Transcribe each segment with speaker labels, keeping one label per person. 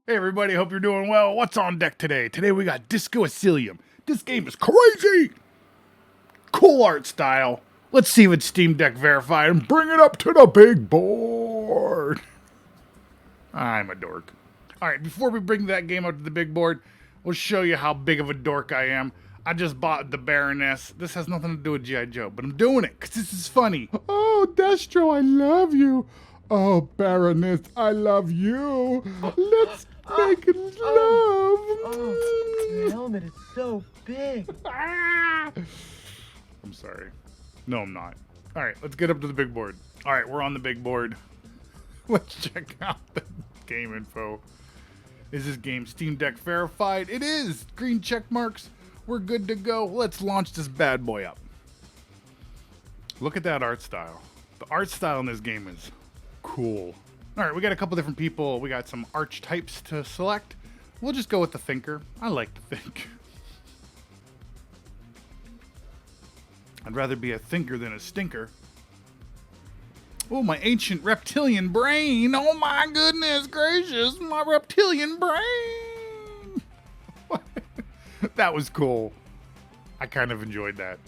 Speaker 1: Hey everybody, hope you're doing well. What's on deck today? Today we got Disco Elysium. This game is crazy! Cool art style. Let's see if it's Steam Deck verified and bring it up to the big board. I'm a dork. Alright, before we bring that game up to the big board, we'll show you how big of a dork I am. I just bought the Baroness. This has nothing to do with G.I. Joe, but I'm doing it because this is funny. Oh, Destro, I love you. Oh, Baroness, I love you. Let's make love.
Speaker 2: The helmet is so big.
Speaker 1: I'm sorry. No, I'm not. All right, let's get up to the big board. All right, we're on the big board. Let's check out the game info. Is this game Steam Deck verified? It is. Green check marks. We're good to go. Let's launch this bad boy up. Look at that art style. The art style in this game is cool. All right, we got a couple different people. We got some archetypes to select. We'll just go with the thinker. I like to think. I'd rather be a thinker than a stinker. Oh, my ancient reptilian brain. Oh my goodness gracious, my reptilian brain. That was cool. I kind of enjoyed that.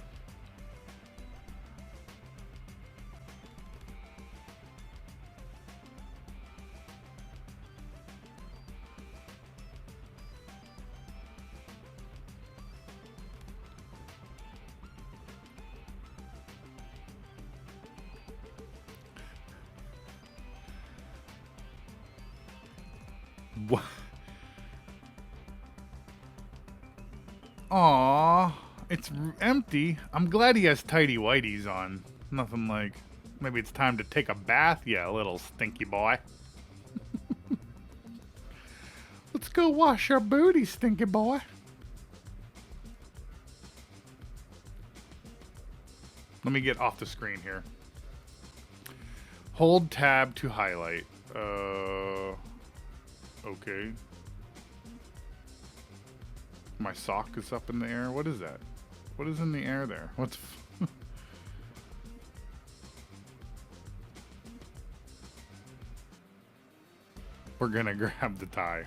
Speaker 1: What? Aww, it's empty. I'm glad he has tidy whities on. Nothing like, maybe it's time to take a bath. Yeah, little stinky boy. Let's go wash our booty, stinky boy. Let me get off the screen here. Hold tab to highlight. Okay. My sock is up in the air. What is that? What is in the air there? What's... We're gonna grab the tie.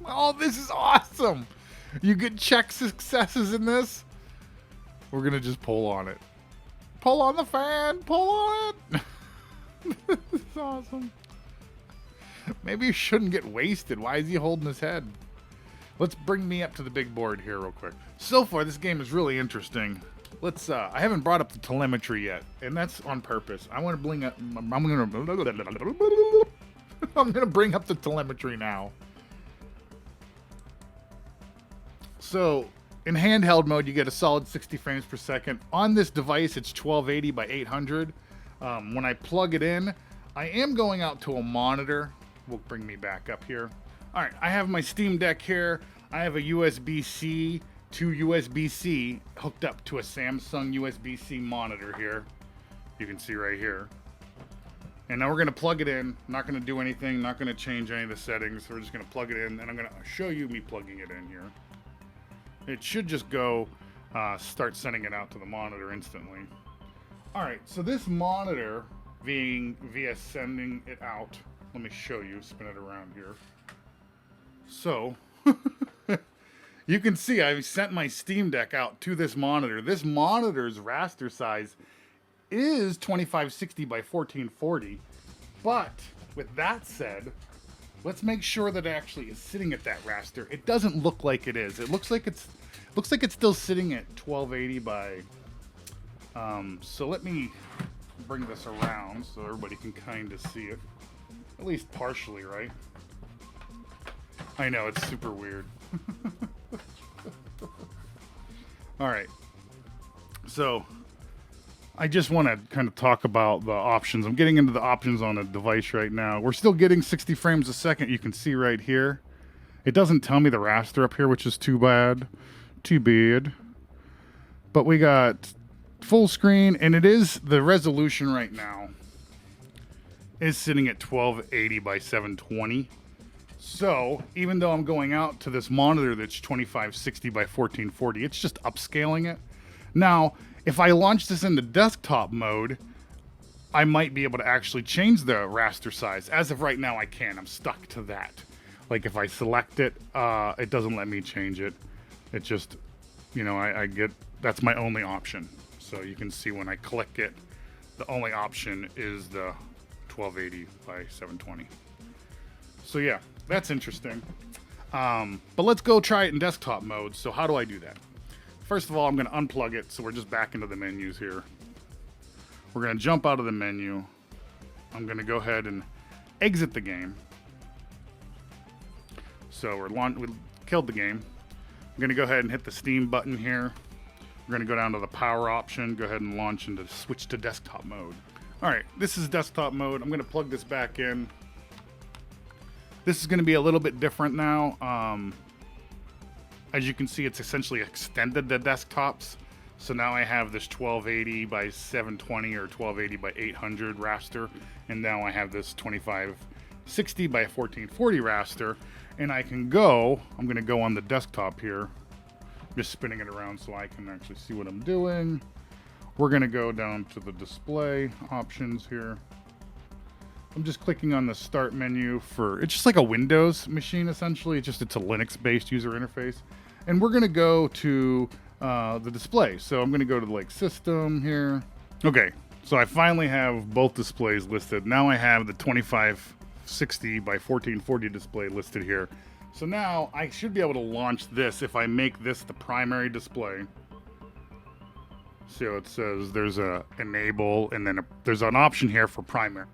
Speaker 1: Oh, this is awesome! You get check successes in this. We're gonna just pull on it. Pull on the fan! Pull on it! This is awesome. Maybe you shouldn't get wasted. Why is he holding his head? Let's bring me up to the big board here real quick. So far, this game is really interesting. Let's, I haven't brought up the telemetry yet, and that's on purpose. I want to bring up, I'm gonna bring up the telemetry now. So, in handheld mode, you get a solid 60 frames per second. On this device, it's 1280 by 800. When I plug it in, I am going out to a monitor. Will bring me back up here. All right, I have my Steam Deck here. I have a USB-C to USB-C hooked up to a Samsung USB-C monitor here. You can see right here. And now we're gonna plug it in. Not gonna do anything, not gonna change any of the settings. We're just gonna plug it in, and I'm gonna show you me plugging it in here. It should just go start sending it out to the monitor instantly. All right, so this monitor via sending it out, let me show you, spin it around here. So, you can see I've sent my Steam Deck out to this monitor. This monitor's raster size is 2560 by 1440. But, with that said, let's make sure that it actually is sitting at that raster. It doesn't look like it is. It looks like it's still sitting at 1280 by... so let me bring this around so everybody can kind of see it. At least partially, right? I know, it's super weird. Alright. So, I just want to kind of talk about the options. I'm getting into the options on the device right now. We're still getting 60 frames a second. You can see right here. It doesn't tell me the raster up here, which is too bad. Too bad. But we got full screen, and it is, the resolution right now is sitting at 1280 by 720. So, even though I'm going out to this monitor that's 2560 by 1440, it's just upscaling it. Now, if I launch this into desktop mode, I might be able to actually change the raster size. As of right now, I can't. I'm stuck to that. Like if I select it, it doesn't let me change it. It just, you know, I get, that's my only option. So you can see when I click it, the only option is the 1280 by 720. So yeah, that's interesting. But let's go try it in desktop mode. So how do I do that? First of all, I'm going to unplug it. So we're just back into the menus here. We're going to jump out of the menu. I'm going to go ahead and exit the game. So we killed the game. I'm going to go ahead and hit the Steam button here. We're going to go down to the power option, go ahead and launch and switch to desktop mode. All right, this is desktop mode. I'm going to plug this back in. This is going to be a little bit different now. As you can see, it's essentially extended the desktops. So now I have this 1280 by 720 or 1280 by 800 raster. And now I have this 2560 by 1440 raster. And I can go, I'm going to go on the desktop here. I'm just spinning it around so I can actually see what I'm doing. We're going to go down to the display options here. I'm just clicking on the start menu for, it's just like a Windows machine essentially. It's a Linux-based user interface. And we're going to go to the display. So I'm going to go to like system here. Okay, so I finally have both displays listed. Now I have the 2560 by 1440 display listed here. So now I should be able to launch this if I make this the primary display. So it says there's a enable and then there's an option here for primary.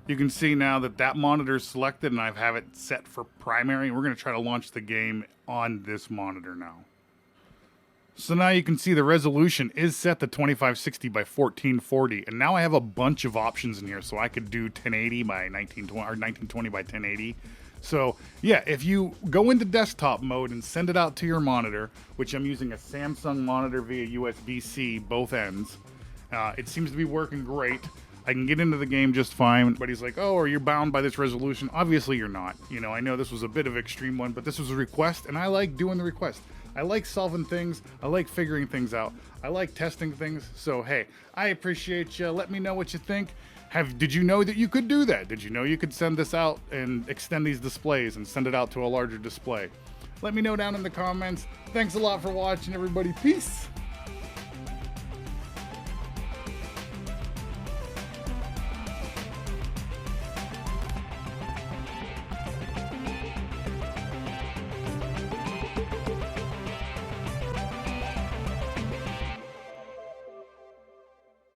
Speaker 1: You can see now that that monitor is selected and I have it set for primary. We're going to try to launch the game on this monitor now. So now you can see the resolution is set to 2560 by 1440. And now I have a bunch of options in here. So I could do 1080 by 1920 or 1920 by 1080. So yeah, if you go into desktop mode and send it out to your monitor, which I'm using a Samsung monitor via USB-C, both ends, it seems to be working great. I can get into the game just fine. But he's like, oh, are you bound by this resolution? Obviously you're not. You know, I know this was a bit of an extreme one, but this was a request and I like doing the request. I like solving things. I like figuring things out. I like testing things. So, hey, I appreciate you. Let me know what you think. Did you know that you could do that? Did you know you could send this out and extend these displays and send it out to a larger display? Let me know down in the comments. Thanks a lot for watching, everybody. Peace.